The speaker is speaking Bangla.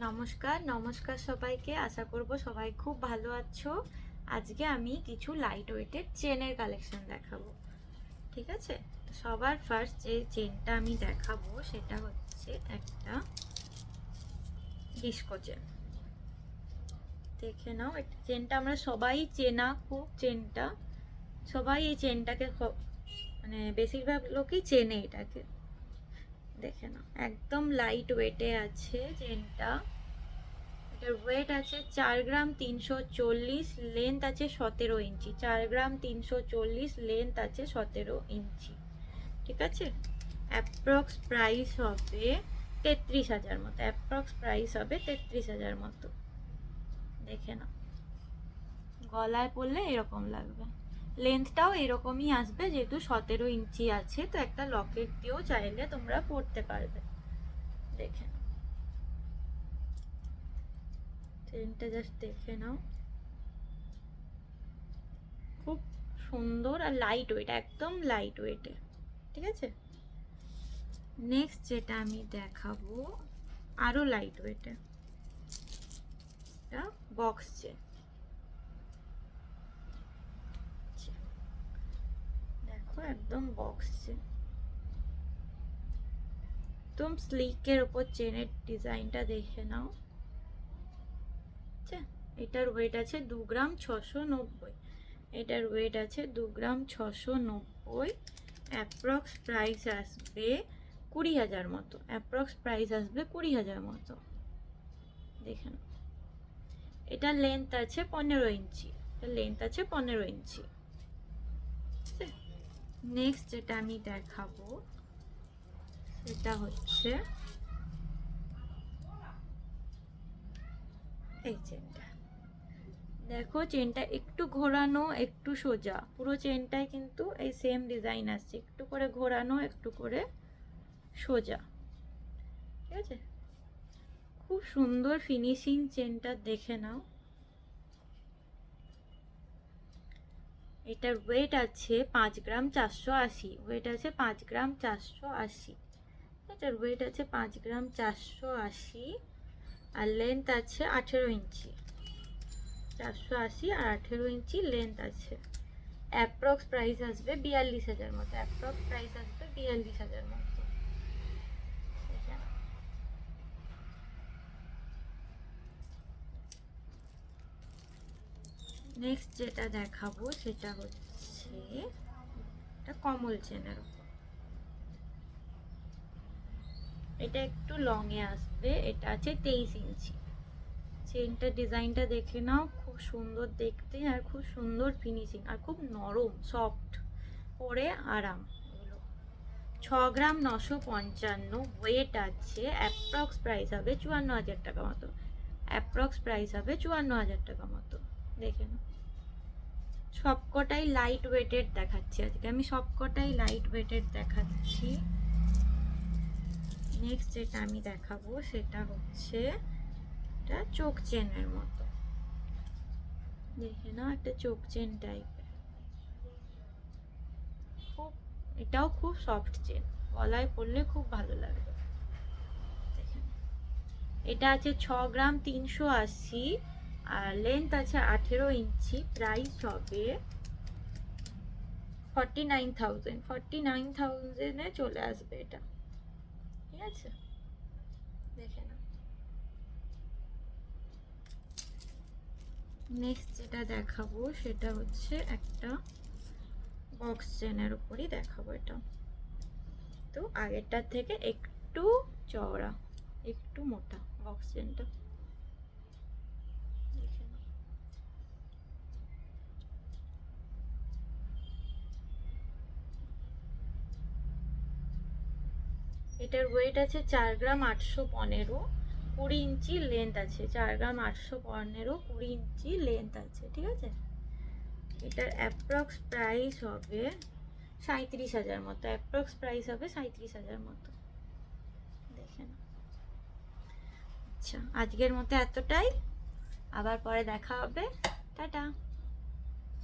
নমস্কার নমস্কার সবাইকে, আশা করব সবাই খুব ভালো আছো। আজকে আমি কিছু লাইট ওয়েটের চেনের কালেকশন দেখাবো, ঠিক আছে? সবার ফার্স্ট যে চেনটা আমি দেখাবো সেটা হচ্ছে একটা ডিস্কো চেন। দেখে নাও, এটা চেনটা আমরা সবাই চেনা, খুব চেনটা সবাই এই চেনটাকে মানে বেশিরভাগ লোকই চেনে এটাকে। দেখে নাও, একদম লাইট ওয়েটে আছে চেনটা। এটার ওয়েট আছে 4 গ্রাম 340, লেন্থ আছে 17 ইঞ্চি। 4 গ্রাম 340, লেন্থ আছে 17 ইঞ্চি, ঠিক আছে? অ্যাপ্রক্স প্রাইস হবে 33,000 মতো। অ্যাপ্রক্স প্রাইস হবে 33,000 মতো। দেখে নাও, গলায় পরলে এরকম লাগবে, লেন্থটাও এরকমই আসবে, যেহেতু 17 ইঞ্চি আছে, তো একটা লকেট দিয়েও চাইলে তোমরা পরতে পারবে। দেখে নাও, চেনটা জাস্ট দেখে নাও, খুব সুন্দর আর লাইট ওয়েট, একদম লাইট ওয়েটে, ঠিক আছে? নেক্সট যেটা আমি দেখাবো আরো লাইট ওয়েটে, এটা বক্স চেন। দেখো, একদম বক্স চেন, একদম স্লিকের ওপর চেনের ডিজাইনটা দেখে নাও। আচ্ছা, এটার ওয়েট আছে 2 গ্রাম 690। এটার ওয়েট আছে 2 গ্রাম 690। অ্যাপ্রক্স প্রাইস আসবে 20,000 মতো। অ্যাপ্রক্স প্রাইস আসবে 20,000 মতো। দেখে নাও, এটা লেন্থ আছে 15 ইঞ্চি। এটা লেন্থ আছে 15 ইঞ্চি। নেক্সট যেটা আমি দেখাবো সেটা হচ্ছে এই চেনটা। দেখো, চেনটা একটু ঘোরানো একটু সোজা, পুরো চেনটাই কিন্তু এই সেম ডিজাইন আসছে, একটু করে ঘোরানো একটু করে সোজা, ঠিক আছে? খুব সুন্দর ফিনিশিং চেনটা, দেখে নাও। এটার ওয়েট আছে 5 গ্রাম 480। ওয়েট আছে 5 গ্রাম 480। এটার ওয়েট আছে 5 গ্রাম 480, আর লেন্থ আছে 18 ইঞ্চি। 480 আর 18 ইঞ্চি লেন্থ আছে। অ্যাপ্রক্স প্রাইস আসবে 42,000 মতো। অ্যাপ্রক্স প্রাইস আসবে 42,000 মতো। নেক্সট যেটা দেখাবো সেটা হচ্ছে এটা কমল চেনের উপর। এটা একটু লং এ আসবে, এটা আছে 23 ইঞ্চি। চেনটা ডিজাইনটা দেখে নাও, খুব সুন্দর দেখতে আর খুব সুন্দর ফিনিশিং আর খুব নরম সফট, পরে আরাম। 6 গ্রাম 955, ওয়েট আছে। অ্যাপ্রক্স প্রাইস হবে 54,000 টাকা মতো। অ্যাপ্রক্স প্রাইস হবে 54,000 টাকা মতো। দেখে নাও, সবকটাই লাইট ওয়েটেড দেখাচ্ছি আজকে আমি, সবকটাই লাইট ওয়েটেড দেখাচ্ছি। নেক্সট যেটা আমি দেখাবো সেটা হচ্ছে এটা চোখ চেনের মতো। দেখে নাও, একটা চোখ চেন টাইপের, খুব, এটাও খুব সফট চেন, গলায় পরলে খুব ভালো লাগবে। এটা আছে 6 গ্রাম 380, আর লেন্থ আছে 18 ইঞ্চি। প্রাইস হবে 49,000। 49,000-এ চলে আসবে এটা, ঠিক আছে? দেখে না, নেক্সট যেটা দেখাবো সেটা হচ্ছে একটা বক্স চেনের উপরই দেখাবো। এটা তো আগেরটার থেকে একটু চওড়া, একটু মোটা বক্স চেনটা। দেখে নাও, এটার ওয়েট আছে 4 গ্রাম 815। 20 ইঞ্চি লেন্থ আছে। 4 গ্রাম 815, 20 ইঞ্চি লেন্থ আছে, ঠিক আছে? এটার অ্যাপ্রক্স প্রাইস হবে 37,000 মতো। অ্যাপ্রক্স প্রাইস হবে 37,000 মতো। দেখে না, আচ্ছা, আজকের মতো এতটাই, আবার পরে দেখা হবে। টাটা।